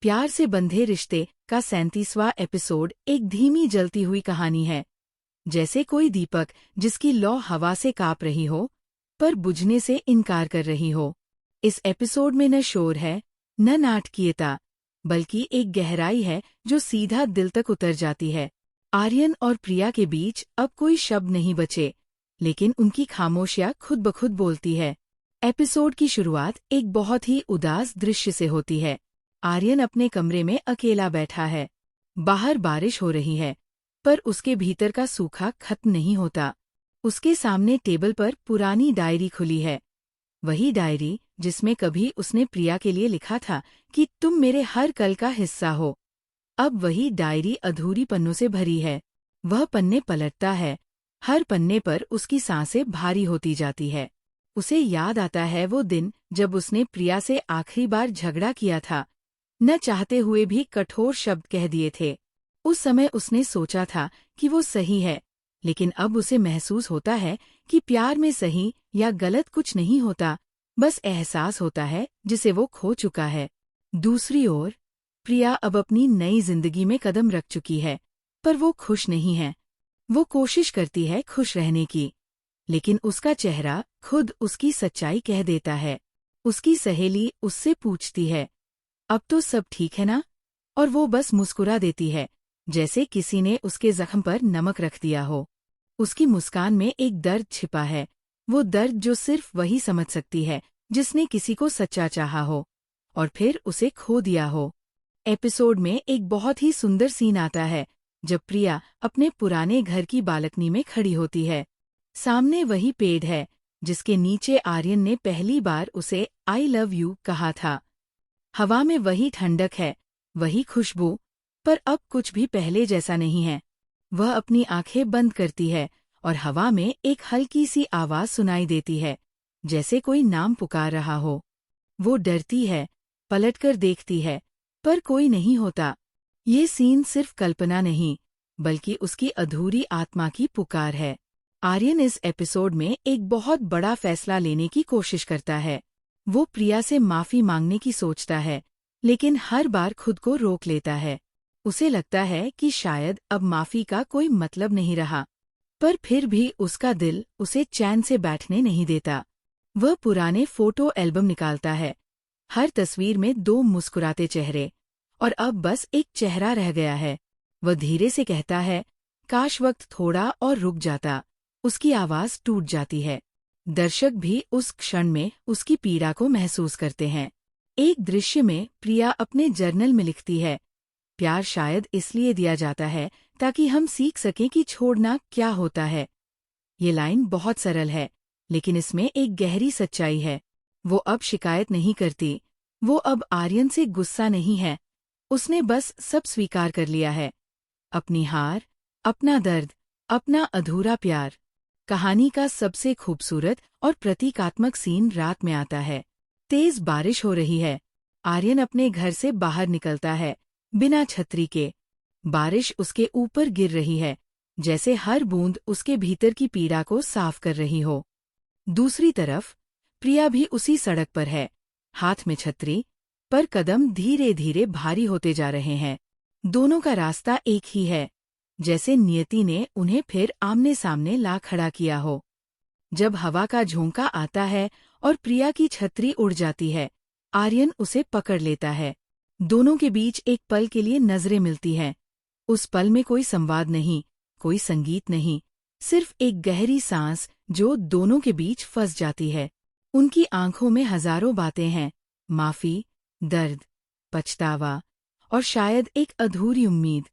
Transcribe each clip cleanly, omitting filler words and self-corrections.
प्यार से बंधे रिश्ते का 37वां एपिसोड एक धीमी जलती हुई कहानी है। जैसे कोई दीपक जिसकी लौ हवा से कांप रही हो, पर बुझने से इनकार कर रही हो। इस एपिसोड में न शोर है, न नाटकीयता, बल्कि एक गहराई है जो सीधा दिल तक उतर जाती है। आर्यन और प्रिया के बीच अब कोई शब्द नहीं बचे, लेकिन उनकी खामोशियां खुद ब खुद बोलती है। एपिसोड की शुरुआत एक बहुत ही उदास दृश्य से होती है। आर्यन अपने कमरे में अकेला बैठा है। बाहर बारिश हो रही है, पर उसके भीतर का सूखा खत्म नहीं होता। उसके सामने टेबल पर पुरानी डायरी खुली है। वही डायरी जिसमें कभी उसने प्रिया के लिए लिखा था कि तुम मेरे हर कल का हिस्सा हो। अब वही डायरी अधूरी पन्नों से भरी है। वह पन्ने पलटता है। हर पन्ने पर उसकी सांसें भारी होती जाती है। उसे याद आता है वो दिन जब उसने प्रिया से आखिरी बार झगड़ा किया था। न चाहते हुए भी कठोर शब्द कह दिए थे। उस समय उसने सोचा था कि वो सही है, लेकिन अब उसे महसूस होता है कि प्यार में सही या गलत कुछ नहीं होता, बस एहसास होता है जिसे वो खो चुका है। दूसरी ओर, प्रिया अब अपनी नई जिंदगी में कदम रख चुकी है, पर वो खुश नहीं है। वो कोशिश करती है खुश रहने की, लेकिन उसका चेहरा खुद उसकी सच्चाई कह देता है। उसकी सहेली उससे पूछती है, अब तो सब ठीक है ना? और वो बस मुस्कुरा देती है, जैसे किसी ने उसके जख्म पर नमक रख दिया हो। उसकी मुस्कान में एक दर्द छिपा है, वो दर्द जो सिर्फ वही समझ सकती है जिसने किसी को सच्चा चाहा हो और फिर उसे खो दिया हो। एपिसोड में एक बहुत ही सुंदर सीन आता है, जब प्रिया अपने पुराने घर की बालकनी में खड़ी होती है। सामने वही पेड़ है जिसके नीचे आर्यन ने पहली बार उसे आई लव यू कहा था। हवा में वही ठंडक है, वही खुशबू, पर अब कुछ भी पहले जैसा नहीं है। वह अपनी आंखें बंद करती है और हवा में एक हल्की सी आवाज सुनाई देती है, जैसे कोई नाम पुकार रहा हो। वो डरती है, पलटकर देखती है, पर कोई नहीं होता। ये सीन सिर्फ कल्पना नहीं, बल्कि उसकी अधूरी आत्मा की पुकार है। आर्यन इस एपिसोड में एक बहुत बड़ा फैसला लेने की कोशिश करता है। वो प्रिया से माफी मांगने की सोचता है, लेकिन हर बार खुद को रोक लेता है। उसे लगता है कि शायद अब माफी का कोई मतलब नहीं रहा, पर फिर भी उसका दिल उसे चैन से बैठने नहीं देता। वह पुराने फोटो एल्बम निकालता है। हर तस्वीर में दो मुस्कुराते चेहरे, और अब बस एक चेहरा रह गया है। वह धीरे से कहता है, काश वक्त थोड़ा और रुक जाता। उसकी आवाज टूट जाती है। दर्शक भी उस क्षण में उसकी पीड़ा को महसूस करते हैं। एक दृश्य में प्रिया अपने जर्नल में लिखती है, प्यार शायद इसलिए दिया जाता है ताकि हम सीख सकें कि छोड़ना क्या होता है। ये लाइन बहुत सरल है, लेकिन इसमें एक गहरी सच्चाई है। वो अब शिकायत नहीं करती। वो अब आर्यन से गुस्सा नहीं है। उसने बस सब स्वीकार कर लिया है, अपनी हार, अपना दर्द, अपना अधूरा प्यार। कहानी का सबसे खूबसूरत और प्रतीकात्मक सीन रात में आता है। तेज बारिश हो रही है। आर्यन अपने घर से बाहर निकलता है, बिना छतरी के। बारिश उसके ऊपर गिर रही है, जैसे हर बूंद उसके भीतर की पीड़ा को साफ कर रही हो। दूसरी तरफ, प्रिया भी उसी सड़क पर है, हाथ में छतरी, पर कदम धीरे धीरे भारी होते जा रहे हैं। दोनों का रास्ता एक ही है, जैसे नियति ने उन्हें फिर आमने सामने ला खड़ा किया हो। जब हवा का झोंका आता है और प्रिया की छतरी उड़ जाती है, आर्यन उसे पकड़ लेता है। दोनों के बीच एक पल के लिए नजरें मिलती हैं। उस पल में कोई संवाद नहीं, कोई संगीत नहीं, सिर्फ एक गहरी सांस जो दोनों के बीच फंस जाती है। उनकी आंखों में हजारों बातें हैं, माफी, दर्द, पछतावा और शायद एक अधूरी उम्मीद।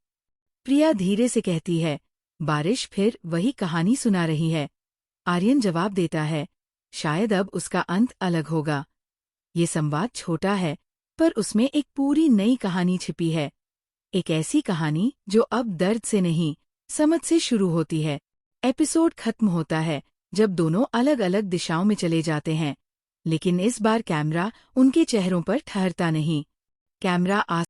प्रिया धीरे से कहती है, बारिश फिर वही कहानी सुना रही है। आर्यन जवाब देता है, शायद अब उसका अंत अलग होगा। ये संवाद छोटा है, पर उसमें एक पूरी नई कहानी छिपी है। एक ऐसी कहानी जो अब दर्द से नहीं, समझ से शुरू होती है। एपिसोड खत्म होता है जब दोनों अलग अलग दिशाओं में चले जाते हैं, लेकिन इस बार कैमरा उनके चेहरों पर ठहरता नहीं। कैमरा